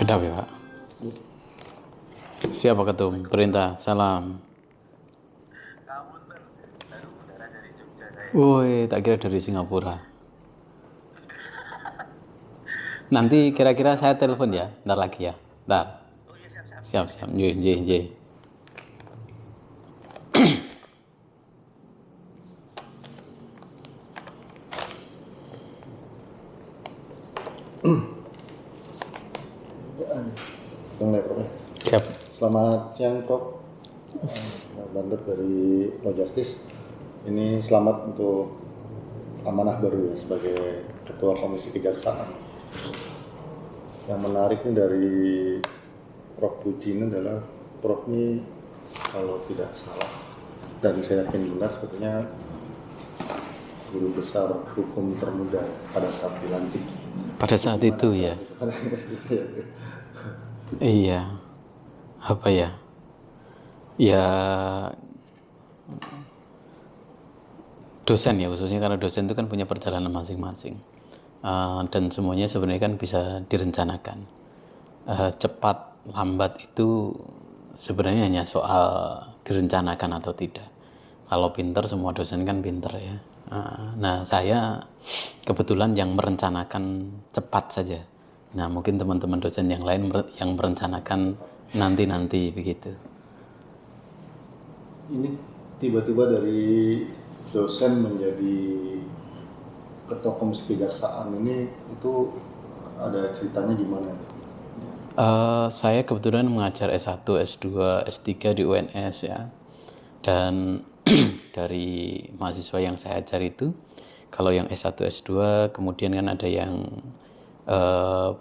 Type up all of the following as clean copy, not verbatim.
Sudah ya Pak. Siapa ketum? Perintah. Salam. Woi, tak kira dari Singapura. Nanti kira-kira saya telepon ya, ntar lagi ya. Ntar. Siap. J. Siap. Selamat siang, Prof. Bandar dari Law Justice. Ini selamat untuk amanah baru ya sebagai Ketua Komisi Kejaksaan. Yang menarik ini dari Prof. Puji ini adalah Prof ini kalau tidak salah dan saya yakin benar sebetulnya guru besar hukum termuda pada saat dilantik. Pada saat itu ya. Iya. Apa ya? Ya dosen ya, khususnya karena dosen itu kan punya perjalanan masing-masing. Dan semuanya sebenarnya kan bisa direncanakan. Cepat lambat itu sebenarnya hanya soal direncanakan atau tidak. Kalau pinter, semua dosen kan pinter ya. Nah, saya kebetulan yang merencanakan cepat saja. Nah, mungkin teman-teman dosen yang lain yang merencanakan nanti begitu. Ini tiba-tiba dari dosen menjadi Ketua Komisi Kejaksaan ini itu ada ceritanya gimana? Saya kebetulan mengajar S1, S2, S3 di UNS ya. Dan dari mahasiswa yang saya ajar itu, kalau yang S1, S2 kemudian kan ada yang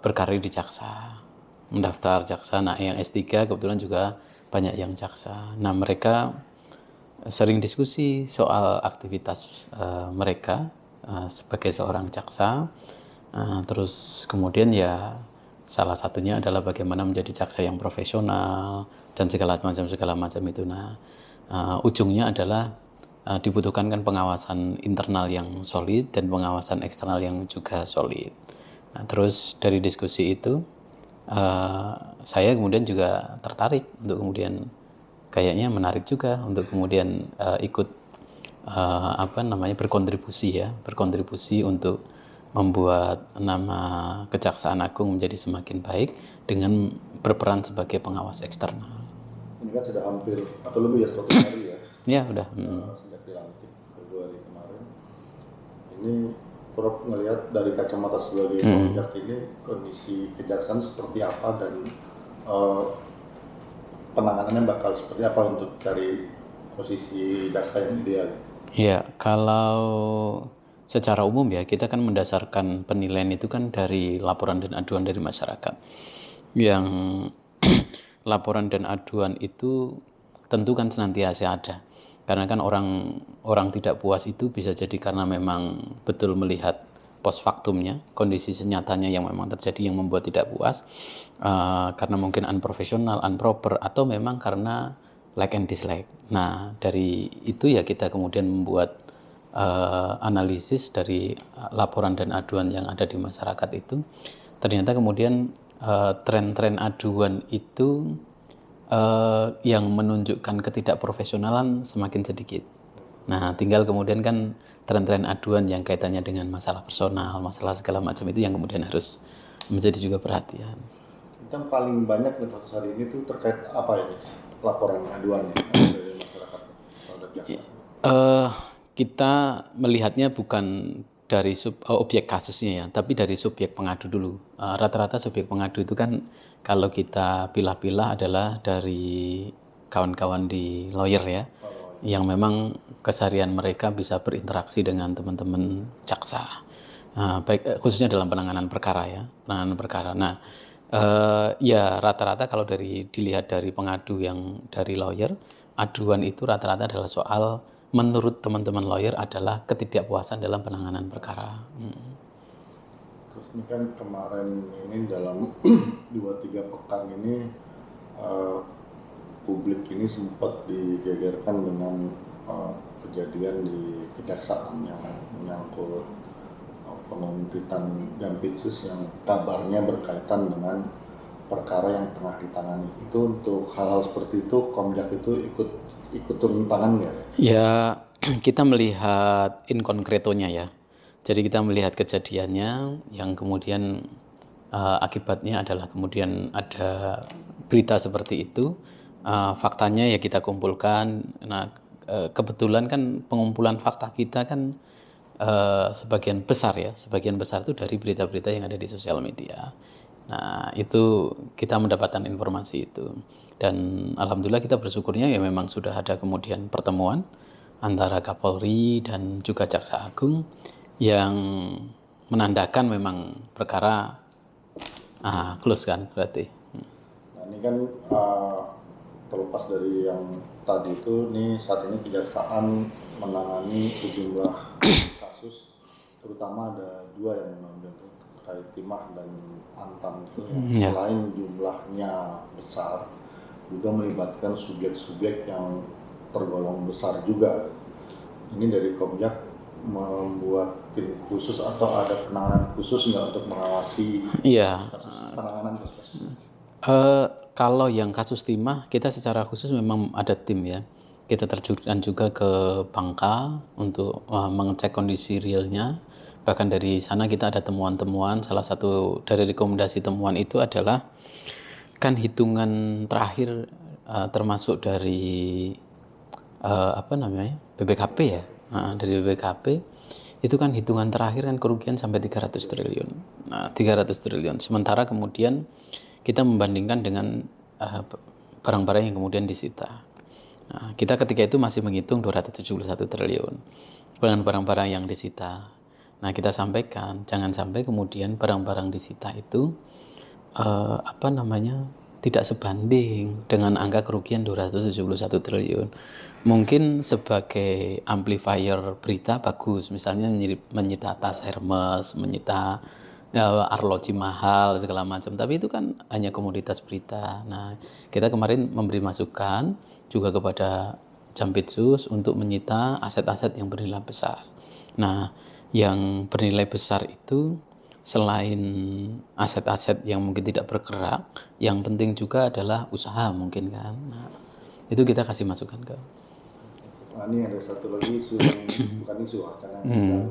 berkarir di jaksa, mendaftar jaksa. Nah, yang S3 kebetulan juga banyak yang jaksa. Nah, mereka sering diskusi soal aktivitas mereka sebagai seorang jaksa. Terus kemudian ya salah satunya adalah bagaimana menjadi jaksa yang profesional dan segala macam itu. Nah, ujungnya adalah dibutuhkan kan pengawasan internal yang solid dan pengawasan eksternal yang juga solid. Nah, terus dari diskusi itu saya kemudian juga tertarik untuk kemudian kayaknya menarik juga untuk kemudian ikut berkontribusi untuk membuat nama Kejaksaan Agung menjadi semakin baik dengan berperan sebagai pengawas eksternal. Ini kan sudah hampir atau lebih ya 100 hari ya? Ya udah. Sejak dilantik Februari kemarin. Ini Prof melihat dari kacamata sebagai pemijak ini kondisi kejaksaan seperti apa dan penanganannya bakal seperti apa untuk cari posisi jaksa yang ideal? Ya, kalau secara umum ya kita kan mendasarkan penilaian itu kan dari laporan dan aduan dari masyarakat. Yang laporan dan aduan itu tentu kan senantiasa ada. Karena kan orang tidak puas itu bisa jadi karena memang betul melihat post factumnya, kondisi senyatanya yang memang terjadi yang membuat tidak puas, karena mungkin unprofesional, unproper, atau memang karena like and dislike. Nah, dari itu ya kita kemudian membuat analisis dari laporan dan aduan yang ada di masyarakat itu. Ternyata kemudian tren-tren aduan itu yang menunjukkan ketidakprofesionalan semakin sedikit. Nah, tinggal kemudian kan tren-tren aduan yang kaitannya dengan masalah personal, masalah segala macam itu yang kemudian harus menjadi juga perhatian. Yang paling banyak nih hari ini tuh terkait apa ini laporan aduannya dari masyarakat terhadap jaksa? Kita melihatnya bukan dari objek kasusnya ya, tapi dari subjek pengadu dulu. Rata-rata subjek pengadu itu kan kalau kita pilah-pilah adalah dari kawan-kawan di lawyer ya, yang memang keseharian mereka bisa berinteraksi dengan teman-teman jaksa, baik khususnya dalam penanganan perkara ya, penanganan perkara. Nah, ya rata-rata kalau dilihat dari pengadu yang dari lawyer, aduan itu rata-rata adalah soal menurut teman-teman lawyer adalah ketidakpuasan dalam penanganan perkara. Terus ini kan kemarin ini dalam 2-3 pekan ini publik ini sempat digegerkan dengan kejadian di kejaksaan yang menyangkut penuntutan Jampitsus yang kabarnya berkaitan dengan perkara yang tengah ditangani. Itu untuk hal-hal seperti itu Komjak itu ikut turun tangan nggak? Ya, kita melihat in concretonya ya. Jadi kita melihat kejadiannya yang kemudian akibatnya adalah kemudian ada berita seperti itu. Faktanya ya kita kumpulkan. Nah, kebetulan kan pengumpulan fakta kita kan sebagian besar itu dari berita-berita yang ada di sosial media. Nah, itu kita mendapatkan informasi itu. Dan alhamdulillah kita bersyukurnya ya memang sudah ada kemudian pertemuan antara Kapolri dan juga Jaksa Agung yang menandakan memang perkara close kan berarti. Nah ini kan terlepas dari yang tadi itu, nih saat ini kejaksaan menangani sejumlah kasus, terutama ada 2 yang menonjol terkait Timah dan Antam itu yang selain jumlahnya besar juga melibatkan subjek-subjek yang tergolong besar juga. Ini dari Komjak membuat tim khusus atau ada penanganan khusus nggak untuk mengawasi penanganan kasus? Kalau yang kasus Timah kita secara khusus memang ada tim ya. Kita terjunkan juga ke Bangka untuk mengecek kondisi realnya. Bahkan dari sana kita ada temuan-temuan. Salah satu dari rekomendasi temuan itu adalah kan hitungan terakhir termasuk dari BPKP ya. Dari BPKP itu kan hitungan terakhir kan kerugian sampai 300 triliun. Nah, 300 triliun. Sementara kemudian kita membandingkan dengan barang-barang yang kemudian disita. Nah, kita ketika itu masih menghitung 271 triliun dengan barang-barang yang disita. Nah, kita sampaikan jangan sampai kemudian barang-barang disita itu tidak sebanding dengan angka kerugian 271 triliun. Mungkin sebagai amplifier berita bagus, misalnya menyita tas Hermes, menyita arloji mahal segala macam, tapi itu kan hanya komoditas berita. Nah, kita kemarin memberi masukan juga kepada Jampitsus untuk menyita aset-aset yang bernilai besar. Nah, yang bernilai besar itu selain aset-aset yang mungkin tidak bergerak, yang penting juga adalah usaha mungkin kan. Nah, itu kita kasih masukan ke. Nah, ini ada satu lagi isu yang bukan isu, karena sedang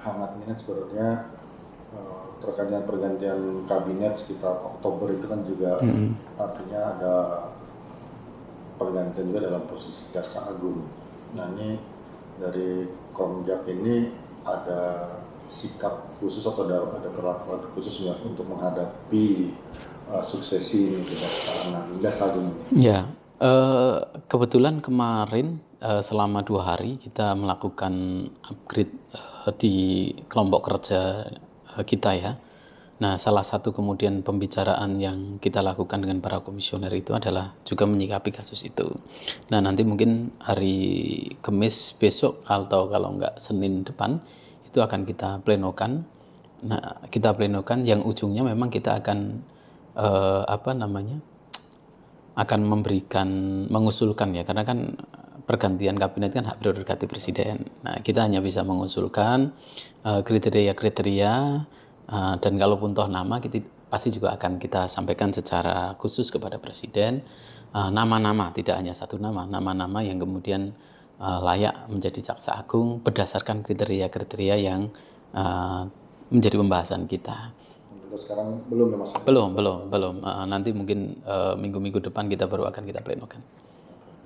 hangat ini kan sebenarnya terkait dengan pergantian kabinet sekitar Oktober itu kan juga artinya ada pergantian juga dalam posisi Jaksa Agung. Nah ini dari Komjak ini ada sikap khusus atau ada perlakuan khusus nggak untuk menghadapi suksesi ini Jaksa Agung? Ya, kebetulan kemarin selama 2 hari kita melakukan upgrade di kelompok kerja kita ya. Nah, salah satu kemudian pembicaraan yang kita lakukan dengan para komisioner itu adalah juga menyikapi kasus itu. Nah, nanti mungkin hari Kamis besok atau kalau enggak Senin depan itu akan kita plenokan. Nah, kita plenokan yang ujungnya memang kita akan akan mengusulkan ya, karena kan pergantian kabinet kan hak prerogatif presiden. Nah, kita hanya bisa mengusulkan kriteria-kriteria dan kalaupun toh nama kita pasti juga akan kita sampaikan secara khusus kepada presiden nama-nama, tidak hanya satu nama-nama yang kemudian layak menjadi Jaksa Agung berdasarkan kriteria-kriteria yang menjadi pembahasan kita. Untuk sekarang belum ya Mas? Belum. Nanti mungkin minggu-minggu depan kita baru akan kita plenokan.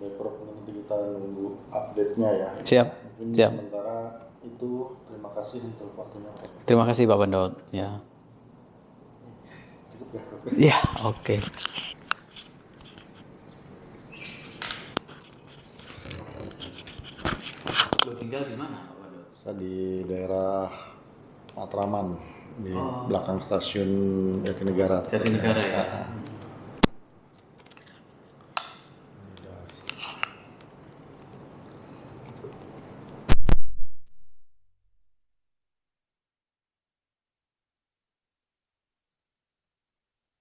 Baik Prof, nanti kita nunggu update-nya ya. Siap. Sementara itu terima kasih untuk waktunya. Terima kasih Pak Bandot ya. Cukup ya Prof? Ya, oke. Lo tinggal di mana Pak Bandot? Saya di daerah Matraman, di belakang stasiun Jatinegara. Jatinegara ya.